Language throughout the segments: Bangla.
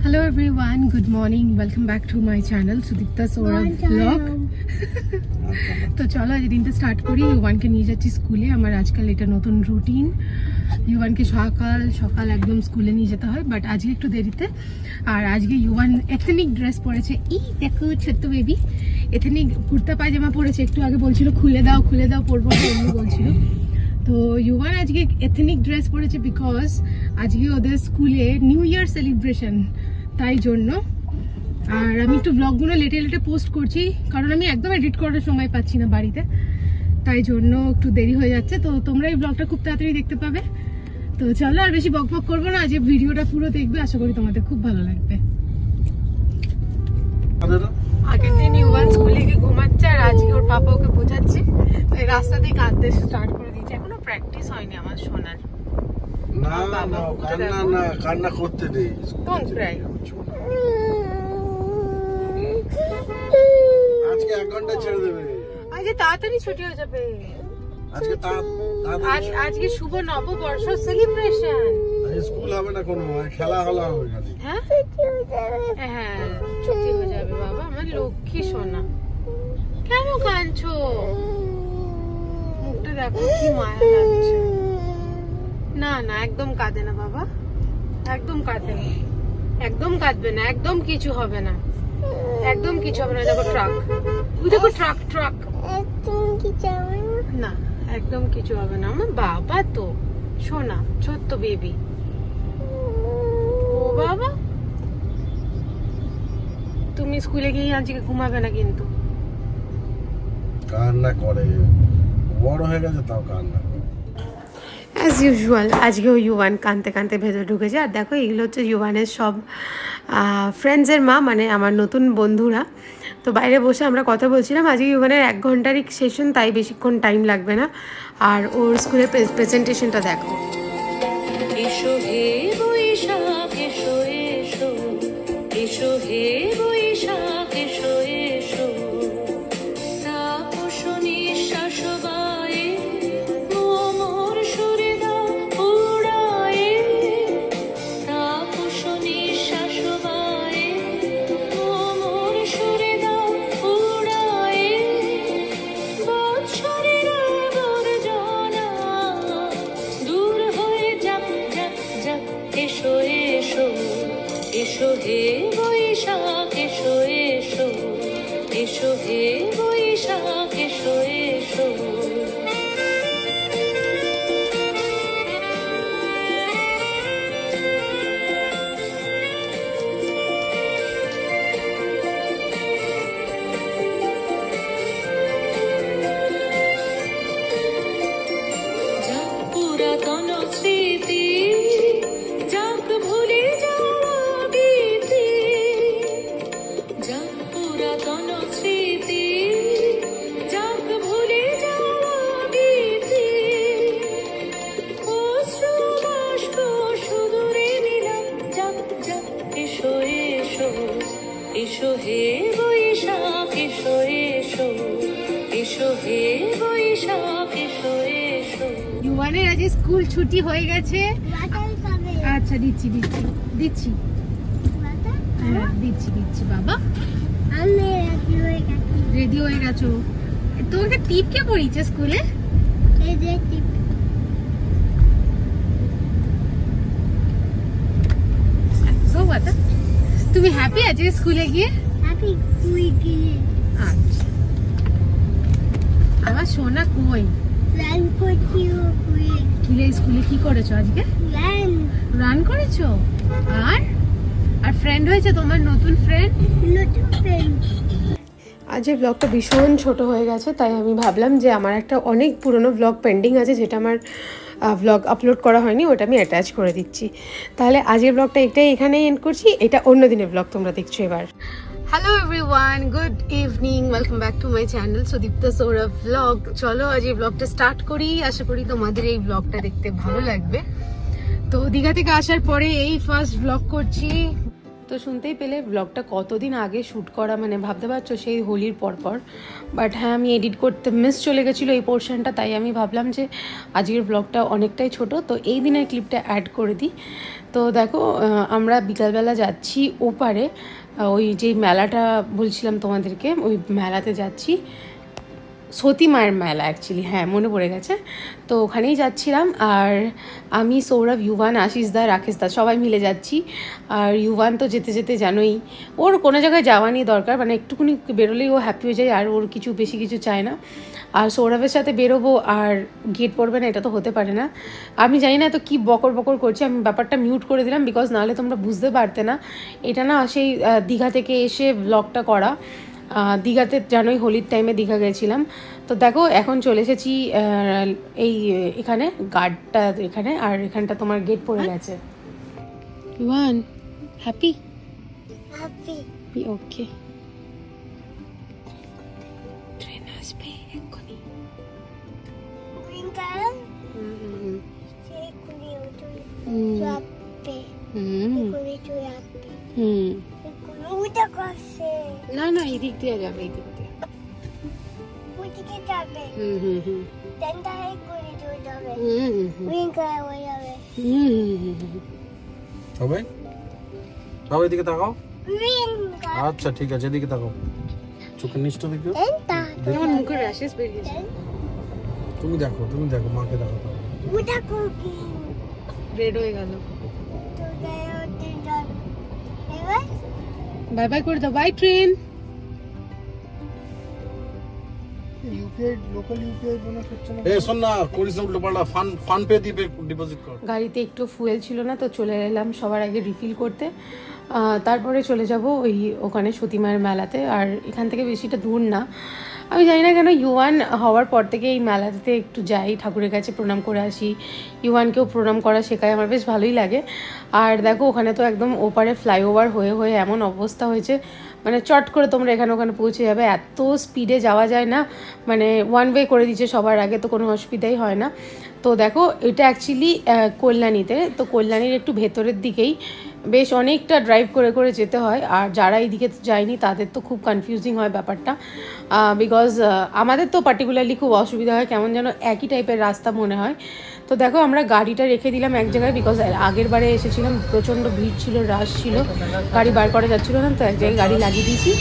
Hello everyone, good morning, welcome back to my channel Sudipta Saurav vlog. তো চলো আজ দিনটা স্টার্ট করি। ইউভানকে নিয়ে যাচ্ছি স্কুলে। আমার আজকাল এটা নতুন রুটিন। ইউভানকে সকাল সকাল একদম স্কুলে নিয়ে যেতে হয়, বাট আজকে একটু দেরিতে। আর আজকে ইউভান এথনিক ড্রেস পরেছে। এই দেখো ছোট্ট বেবি এথনিক কুর্তা পায়জামা পরেছে। একটু আগে বলছিল খুলে দাও পরবো এমনি বলছিল। তো ইউভান আজকে এথনিক ড্রেস পরেছে বিকজ আজকে ওদের স্কুলে নিউ ইয়ার সেলিব্রেশন, তাই জন্য। আর আমি একটু ব্লগগুলো লেটে পোস্ট করছি, কারণ আমি একদম এডিট করার সময় পাচ্ছি না বাড়িতে, তাই জন্য একটু দেরি হয়ে যাচ্ছে। তো তোমরা এই ব্লগটা খুব তাড়াতাড়ি দেখতে পাবে। তো চলো আর বেশি বকবক করবো না, যে ভিডিওটা পুরো দেখবে, আশা করি তোমাদের খুব ভালো লাগবে। আগের দিন ইউভান স্কুলে গিয়ে ঘুমাচ্ছে, আর আজকে ওর পাপা ওকে বোঝাচ্ছে, তো এই রাস্তাতেই কাঁদতে স্টার্ট করে দিয়েছে। এখনো প্র্যাকটিস হয়নি আমার সোনার। কান্না করতে নেই, আজকে 1 ঘন্টা ছেড়ে দেবে। আজকে তাড়াতাড়ি ছুটি হয়ে যাবে। আজকে শুভ নববর্ষ সেলিব্রেশন। স্কুল হবে না কোনো, খেলা হলো হবে। হ্যাঁ ছুটি হয়ে যাবে বাবা, আমার লক্ষ্মী সোনা। কেন কাঁদছো? মুখটা দেখো কি মায়া লাগছে। না না একদম কাঁদে না বাবা, একদম কাঁদে না, একদম কাঁদবে না, একদম কিছু হবে না, একদম কিছু হবে না। দেখো ট্রাক, দেখো ট্রাক ট্রাক, না একদম কিছু হবে না। আমার বাবা তো সোনা, ছোট্ট বেবি। ও বাবা, তুমি স্কুলে গিয়ে আজকে ঘুমাবে না কিন্তু। কান্না করে, বড় হয়ে গেছে তাও কান্না। অ্যাজ ইউজুয়াল আজকেও ইউভান কাঁদতে কাঁদতে ভেতরে ঢুকেছে। আর দেখো এগুলো হচ্ছে ইউভানের সব ফ্রেন্ডসের মা, মানে আমার নতুন বন্ধুরা। তো বাইরে বসে আমরা কথা বলছিলাম। আজকে ইউভানের 1 ঘন্টারই সেশন, তাই বেশিক্ষণ টাইম লাগবে না। আর ওর স্কুলের প্রেজেন্টেশনটা দেখো। এসো হে বৈশাখ এসো এসো, এসো হে বৈশাখ এসো এসো, তাপস নিঃশ্বাস বায়ে মোর সুরে দাও উড়ায়ে, তাপস নিঃশ্বাস বায়ে মোর সুরে দাও উড়ায়ে, বৎসরের আবর্জনা দূর হয়ে যাক যাক যাক। এসো এসো, এসো হে বৈশাখ এসো এসো, এসো হে বৈশাখ এসো এসো। পুরাতন স্মৃতি যাক ভুলে যাওয়া ভীতি, যাক পুরাতন স্মৃতি যাক ভুলে যাওয়া ভীতি, অশ্রু বাষ্প সুদূরে নিলাম যাক যাক। এসো এসো, এসো হে বৈশাখ এসো এসো, এসো হে বৈশাখ এসো এসো। ইউভানের আজ স্কুল ছুটি হয়ে গেছে। আচ্ছা দিচ্ছি দিচ্ছি দিচ্ছি, হ্যাঁ দিচ্ছি দিচ্ছি বাবা। রেডি হয়ে গেছো? তোমাকে টিপ কে পড়িয়েছে স্কুলে? তুমি হ্যাপি আজকে স্কুলে গিয়ে? আচ্ছা আমার সোনা কই? স্কুলে কি করেছো আজকে? রান করেছো? আর ফ্রেন্ড হয়েছে তোমার, নতুন ফ্রেন্ড? আজ এই ব্লগটা ভীষণ ছোট হয়ে গেছে, তাই আমি ভাবলাম যে আমার একটা অনেক পুরনো ব্লগ পেন্ডিং আছে, যেটা আমার ব্লগ আপলোড করা হয়নি, ওটা আমি অ্যাটাচ করে দিচ্ছি। তাহলে আজকের ব্লগটা এখানেই এন্ড করছি। এটা অন্য দিনের ব্লগ তোমরা দেখছো এবার। Hello everyone, good evening, welcome back to my channel Sudipta Sourav blog. চলো আজ এই ব্লগটা স্টার্ট করি। আশা করি তোমাদের এই ব্লগটা দেখতে ভালো লাগবে। তো দীঘা থেকে আসার পরে এই ফার্স্ট ব্লগ করছি। তো শুনতেই পেলে ব্লগটা কতদিন আগে শ্যুট করা, মানে ভাবতে পারছো সেই হোলির পরপর। বাট হ্যাঁ, আমি এডিট করতে মিস চলে গেছিলো এই পোর্শনটা, তাই আমি ভাবলাম যে আজকের ব্লগটা অনেকটাই ছোট, তো এই দিনের ক্লিপটা অ্যাড করে দিই। তো দেখো আমরা বিকালবেলা যাচ্ছি ওপারে, ওই যে মেলাটা বলছিলাম তোমাদেরকে, ওই মেলাতে যাচ্ছি, সতী মায়ের মেলা অ্যাকচুয়ালি, হ্যাঁ মনে পড়ে গেছে। তো ওখানেই যাচ্ছিলাম, আর আমি, সৌরভ, ইউভান, আশিস দা, রাকেশ দা সবাই মিলে যাচ্ছি। আর ইউভান তো যেতে যেতে জানোই, ওর কোনো জায়গায় যাওয়া নিয়ে দরকার, মানে একটুকুনি বেরোলেই ও হ্যাপি হয়ে যায়, আর ওর কিছু বেশি কিছু চায় না। আর সৌরভের সাথে বেরোবো আর গেট পড়বে না, এটা তো হতে পারে না। আমি জানি না তো কি বকর বকর করছে, আমি ব্যাপারটা মিউট করে দিলাম, বিকজ নাহলে তোমরা বুঝতে পারতে না। এটা না সেই দীঘা থেকে এসে ব্লগটা করা। দীঘাতে জানোই হোলির টাইমে দীঘা গেছিলাম। তো দেখো এখন চলে এসেছি এই এখানে গার্ডটা এখানে, আর এখানটা তোমার গেট পড়ে গেছে। One happy happy okay. Train আসবে এক্ষুনি। না না, এই দিক দিয়ে যাবে, এই দিক দিয়ে হবে। সব এদিকে তাকাও। আচ্ছা ঠিক আছে, এদিকে তাকাও, চোখের নিচটা দেখো। আমার মুখের র্যাশেস বেরিয়েছে। তুমি দেখো, তুমি দেখো, মাকে দেখো। রেড হয়ে গেল। বাই বাই করে দাও, বাই ট্রেন। গাড়িতে একটু ফুয়েল ছিল না, তো চলে এলাম সবার আগে রিফিল করতে। তারপরে চলে যাব ওই ওখানে সতী মায়ের মেলাতে। আর এখান থেকে বেশিটা দূর না, আমি জানি না কেন ইউয়ান হওয়ার পর থেকে এই মেলাতে একটু যাই, ঠাকুরের কাছে প্রণাম করে আসি, ইউয়ানকেও প্রণাম করা শেখায়, আমার বেশ ভালোই লাগে। আর দেখো ওখানে তো একদম ওপারে ফ্লাইওভার হয়ে হয়ে এমন অবস্থা হয়েছে, মানে চট করে তোমরা এখানে ওখানে পৌঁছে যাবে, এত স্পিডে যাওয়া যায় না, মানে ওয়ান ওয়ে করে দিচ্ছে সবার আগে, তো কোনো অসুবিধাই হয় না। তো দেখো এটা অ্যাকচুয়ালি কল্যাণীতে, তো কল্যাণীর একটু ভেতরের দিকেই, বেশ অনেকটা ড্রাইভ করে করে যেতে হয়। আর যারা এইদিকে যায়নি তাদের তো খুব কনফিউজিং হয় ব্যাপারটা, বিকজ আমাদের তো পার্টিকুলারলি খুব অসুবিধা হয়, কেমন যেন একই টাইপের রাস্তা মনে হয়। তো দেখো আমরা গাড়িটা রেখে দিলাম এক জায়গায়, বিকজ আগের বারে এসেছিলাম প্রচণ্ড ভিড় ছিল, রাশ ছিল, গাড়ি বার করা যাচ্ছিলো না, তো এক জায়গায় গাড়ি লাগিয়ে দিয়েছি।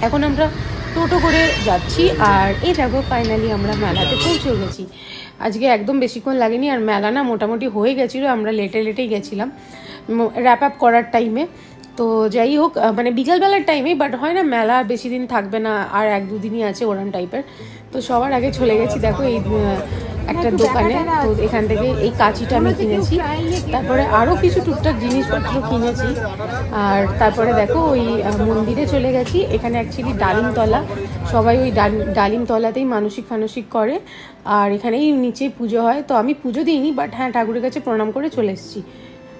এখন আমরা টোটো করে যাচ্ছি, আর এই দেখো ফাইনালি আমরা মেলাতে পৌঁছে গেছি। আজকে একদম বেশিক্ষণ লাগেনি, আর মেলা না মোটামুটি হয়ে গেছিলো, আমরা লেটেই গেছিলাম র্যাপ আপ করার টাইমে। তো যাই হোক, মানে বিকালবেলার টাইমে, বাট হয় না মেলা বেশি দিন থাকবে না, আর এক দুদিনই আছে ওরম টাইপের। তো সবার আগে চলে গেছি দেখো এই একটা দোকানে, তো এখান থেকে এই কাঁচিটা আমি কিনেছি, তারপরে আরও কিছু টুকটাক জিনিসপত্র কিনেছি। আর তারপরে দেখো ওই মন্দিরে চলে গেছি, এখানে অ্যাকচুয়ালি ডালিমতলা, সবাই ওই ডালিমতলাতেই মানসিক করে, আর এখানেই নিচেই পুজো হয়। তো আমি পুজো দিইনি, বাট হ্যাঁ ঠাকুরের কাছে প্রণাম করে চলে এসেছি।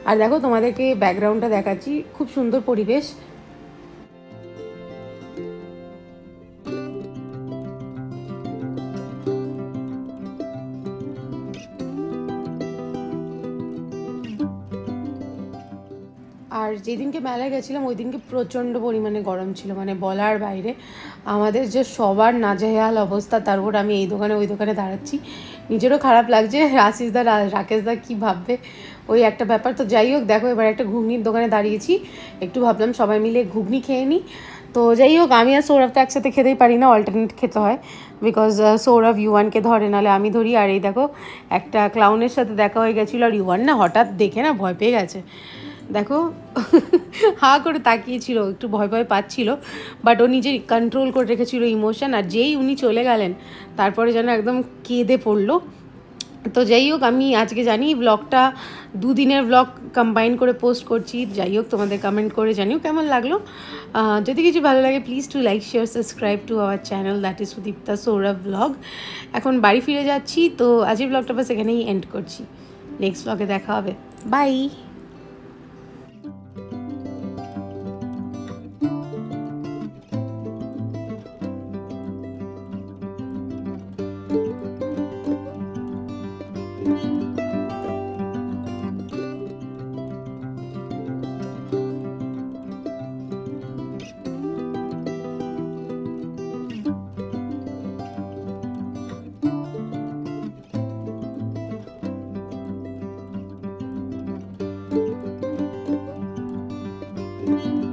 আর দেখো তোমাদেরকে ব্যাকগ্রাউন্ডটা দেখাচ্ছি, খুব সুন্দর পরিবেশ। আর যেদিনকে মেলায় গেছিলাম ওই দিনকে প্রচণ্ড পরিমাণে গরম ছিল, মানে বলার বাইরে। আমাদের যে সবার নাজেহাল অবস্থা, তারপর আমি এই দোকানে ওই দোকানে দাঁড়াচ্ছি, নিজেরও খারাপ লাগছে, আশিসদা রাকেশদা কী ভাববে, ওই একটা ব্যাপার। তো যাই হোক দেখো এবার একটা ঘুগনির দোকানে দাঁড়িয়েছি, একটু ভাবলাম সবাই মিলে ঘুগনি খেয়ে নিই। তো যাই হোক আমি আর সৌরভ তো একসাথে খেতেই পারি না, অল্টারনেট খেতে হয়, বিকজ সৌরভ ইউয়ানকে ধরে, নাহলে আমি ধরি। আর এই দেখো একটা ক্লাউনের সাথে দেখা হয়ে গেছিলো, আর ইউয়ান না হঠাৎ দেখে না ভয় পেয়ে গেছে, দেখো হা করে তাকিয়েছিল, একটু ভয় ভয় পাচ্ছিল, বাট ও নিজে কন্ট্রোল করে রেখেছিল ইমোশন। আর যেই উনি চলে গেলেন তারপরে যেন একদম কেঁদে পড়লো। তো যাই হোক আমি আজকে জানি ব্লগটা দুদিনের ব্লগ কম্বাইন করে পোস্ট করছি। যাই হোক তোমাদের কমেন্ট করে জানিও কেমন লাগলো। যদি কিছু ভালো লাগে please to like share subscribe to our channel, that is Sudipta Sourav blog. এখন বাড়ি ফিরে যাচ্ছি, তো আজকের ব্লগটা বাস এখানেই এন্ড করছি, নেক্সট ব্লগে দেখা হবে, বাই। Bye.